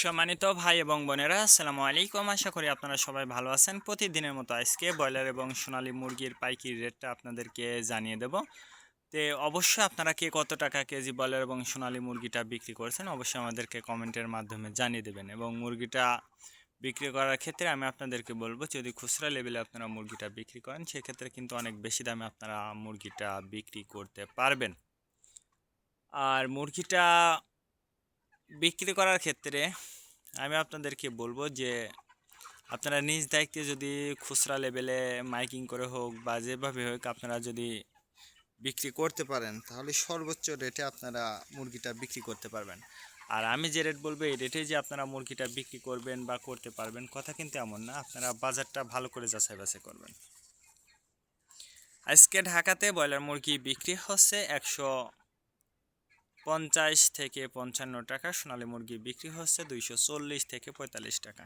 সম্মানিত ভাই এবং বোনেরা, আসসালামু আলাইকুম। আশা করি আপনারা সবাই ভালো আছেন। প্রতিদিনের মতো আজকে ব্রয়লার এবং সোনালী মুরগির পাইকারি রেটটা আপনাদেরকে জানিয়ে দেব। অবশ্যই আপনারা কে কত টাকা কেজি ব্রয়লার এবং সোনালী মুরগিটা বিক্রি করছেন অবশ্যই আমাদেরকে কমেন্টের মাধ্যমে জানিয়ে দেবেন। এবং মুরগিটা বিক্রি করার ক্ষেত্রে আমি আপনাদেরকে বলবো, যদি খুচরা লেভেলে আপনারা মুরগিটা বিক্রি করেন সেক্ষেত্রে কিন্তু অনেক বেশি দামে আপনারা মুরগিটা বিক্রি করতে পারবেন। আর মুরগিটা বিক্রি করার ক্ষেত্রে আমি আপনাদেরকে বলবো যে আপনারা নিজ দায়িত্বে যদি খুচরা লেভেলে মাইকিং করে হোক বা যেভাবে হোক আপনারা যদি বিক্রি করতে পারেন তাহলে সর্বোচ্চ রেটে আপনারা মুরগিটা বিক্রি করতে পারবেন। আর আমি যে রেট বলবো এই রেটে যে আপনারা মুরগিটা বিক্রি করবেন বা করতে পারবেন কথা কিন্তু এমন না। আপনারা বাজারটা ভালো করে যাচাই বাছাই করবেন। আজকে ঢাকাতে ব্রয়লার মুরগি বিক্রি হচ্ছে 150 থেকে 55 টাকা, সোনালী মুরগি বিক্রি হচ্ছে 240 থেকে 45 টাকা।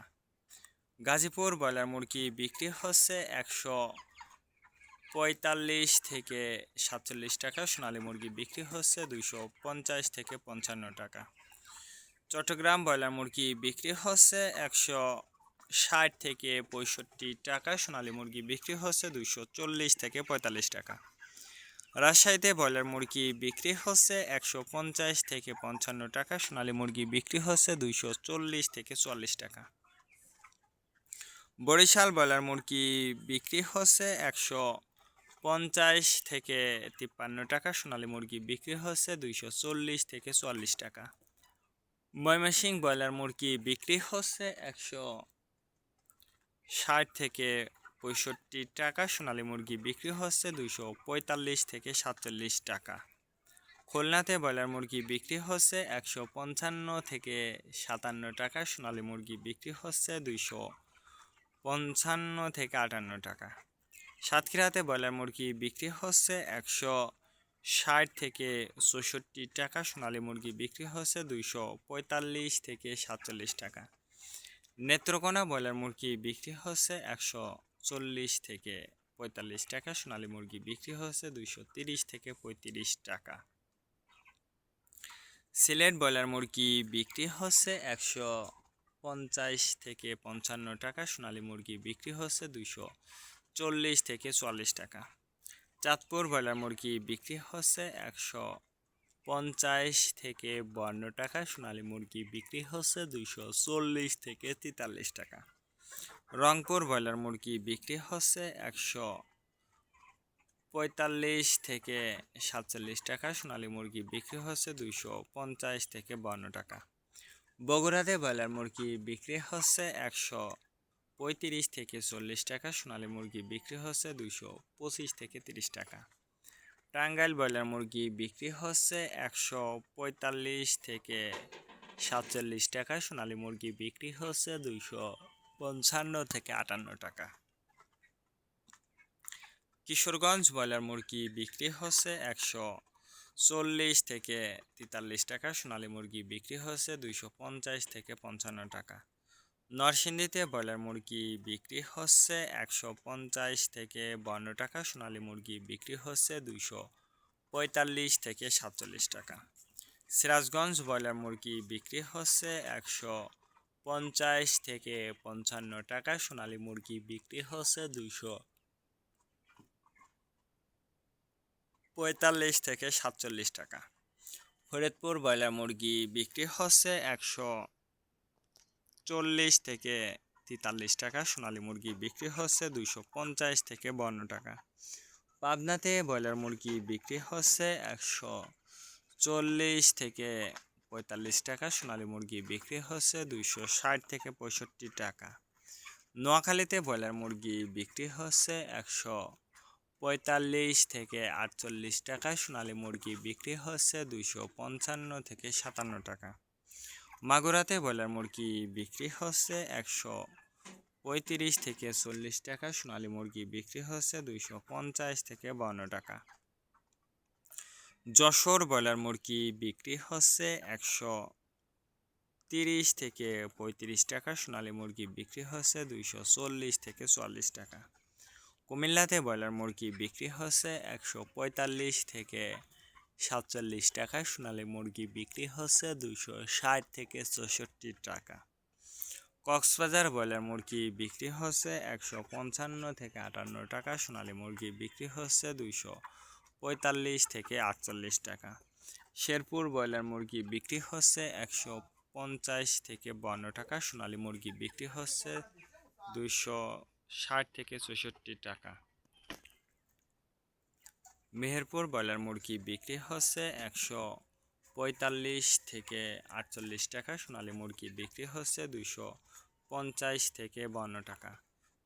গাজীপুর ব্রয়লার মুরগি বিক্রি হচ্ছে 145 থেকে 47 টাকা, সোনালী মুরগি বিক্রি হচ্ছে 250 থেকে 55 টাকা। চট্টগ্রাম ব্রয়লার মুরগি বিক্রি হচ্ছে 160 থেকে 65 টাকা, সোনালী মুরগি বিক্রি হচ্ছে 240 থেকে 45 টাকা। রাজশাহীতে ব্রয়লার মুরগি বিক্রি হচ্ছে 150 থেকে 55 টাকা, সোনালী মুরগি বিক্রি হচ্ছে 240 থেকে 44 টাকা। বরিশাল ব্রয়লার মুরগি বিক্রি হচ্ছে 150 থেকে 53 টাকা, সোনালী মুরগি বিক্রি হচ্ছে 240 থেকে 44 টাকা। ময়মনসিংহ ব্রয়লার মুরগি বিক্রি হচ্ছে 160 থেকে 65 টাকা, সোনালী মুরগি বিক্রি হচ্ছে 245 থেকে 47 টাকা। খুলনাতে ব্রয়লার মুরগি বিক্রি হচ্ছে 155 থেকে 57 টাকা, সোনালী মুরগি বিক্রি হচ্ছে 255 থেকে 58 টাকা। সাতক্ষীরাতে ব্রয়লার মুরগি বিক্রি হচ্ছে 160 থেকে 64 টাকা, সোনালী মুরগি বিক্রি হচ্ছে 245 থেকে 47 টাকা। নেত্রকোনা ব্রয়লার মুরগি বিক্রি হচ্ছে 140 থেকে 45 টাকা, সোনালী মুরগি বিক্রি হচ্ছে 230 থেকে 35 টাকা। সিলেট ব্রয়লার মুরগি বিক্রি হচ্ছে 150 থেকে 55 টাকা, সোনালী মুরগি বিক্রি হচ্ছে 240 থেকে 44 টাকা। চাঁদপুর ব্রয়লার মুরগি বিক্রি হচ্ছে 150 থেকে 52 টাকা, সোনালী মুরগি বিক্রি হচ্ছে 240 থেকে 43 টাকা। রংপুর ব্রয়লার মুরগি বিক্রি হচ্ছে 145 থেকে 47 টাকা, সোনালী মুরগি বিক্রি হচ্ছে 250 থেকে 52 টাকা। বগুড়াতে ব্রয়লার মুরগি বিক্রি হচ্ছে 135 থেকে 40 টাকা, সোনালী মুরগি বিক্রি হচ্ছে 225 থেকে 30 টাকা। টাঙ্গাইল ব্রয়লার মুরগি বিক্রি হচ্ছে 145 থেকে 47 টাকা, সোনালী মুরগি বিক্রি হচ্ছে 255 থেকে 58 টাকা। কিশোরগঞ্জ ব্রয়লার মুরগি বিক্রি হচ্ছে 140 থেকে 43 টাকা, সোনালী মুরগি বিক্রি হচ্ছে 250 থেকে 55 টাকা। নরসিংদীতে ব্রয়লার মুরগি বিক্রি হচ্ছে 150 থেকে 52 টাকা, সোনালী মুরগি বিক্রি হচ্ছে 245 থেকে 47 টাকা। সিরাজগঞ্জ ব্রয়লার মুরগি বিক্রি হচ্ছে 150 থেকে 55 টাকা, সোনালী মুরগি বিক্রি হচ্ছে 245 থেকে 47 টাকা। ফরিদপুর ব্রয়লার মুরগি বিক্রি হচ্ছে 140 থেকে 43 টাকা, সোনালী মুরগি বিক্রি হচ্ছে 250 থেকে 52 টাকা। পাবনাতে ব্রয়লার মুরগি বিক্রি হচ্ছে 140 থেকে 45 টাকা, সোনালী মুরগি বিক্রি হচ্ছে 260 থেকে 65 টাকা। নোয়াখালীতে ব্রয়লার মুরগি বিক্রি হচ্ছে 145 থেকে 48 টাকা, সোনালী মুরগি বিক্রি হচ্ছে 255 থেকে 57 টাকা। মাগুরাতে ব্রয়লার মুরগি বিক্রি হচ্ছে 135 থেকে 40 টাকা, সোনালী মুরগি বিক্রি হচ্ছে 250 থেকে 52 টাকা। যশোর ব্রয়লার মুরগি বিক্রি হচ্ছে 130 থেকে 35 টাকা, সোনালী মুরগি বিক্রি হচ্ছে 240 থেকে 44 টাকা। কুমিল্লাতে ব্রয়লার মুরগি বিক্রি হচ্ছে 145 থেকে 47 টাকা, সোনালী মুরগি বিক্রি হচ্ছে 260 থেকে 64 টাকা। কক্সবাজার ব্রয়লার মুরগি বিক্রি হচ্ছে 155 থেকে 58 টাকা, সোনালী মুরগি বিক্রি হচ্ছে 245 থেকে 48 টাকা। শেরপুর ব্রয়লার মুরগি বিক্রি হচ্ছে 150 থেকে 52 টাকা, সোনালী মুরগি বিক্রি হচ্ছে 260 থেকে 64 টাকা। মেহেরপুর ব্রয়লার মুরগি বিক্রি হচ্ছে 145 থেকে 48 টাকা, সোনালী মুরগি বিক্রি হচ্ছে 250 থেকে 52 টাকা।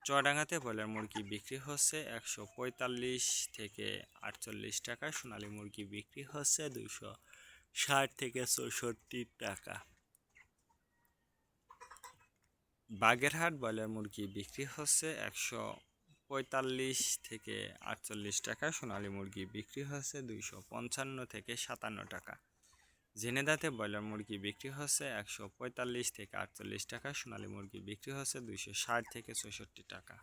চুয়াডাঙ্গাতে ব্রয়লার মুরগি বিক্রি হচ্ছে 145 থেকে 48 টাকা, সোনালী মুরগি বিক্রি হচ্ছে 260 থেকে 64 টাকা। বাগেরহাট ব্রয়লার মুরগি বিক্রি হচ্ছে 145 থেকে 48 টাকা, সোনালী মুরগি বিক্রি হচ্ছে 255 থেকে 57 টাকা। ঝিনেদাতে ব্রয়লার মুরগি বিক্রি হচ্ছে 145 থেকে 48 টাকা, সোনালী মুরগি বিক্রি হচ্ছে 260 থেকে 64 টাকা।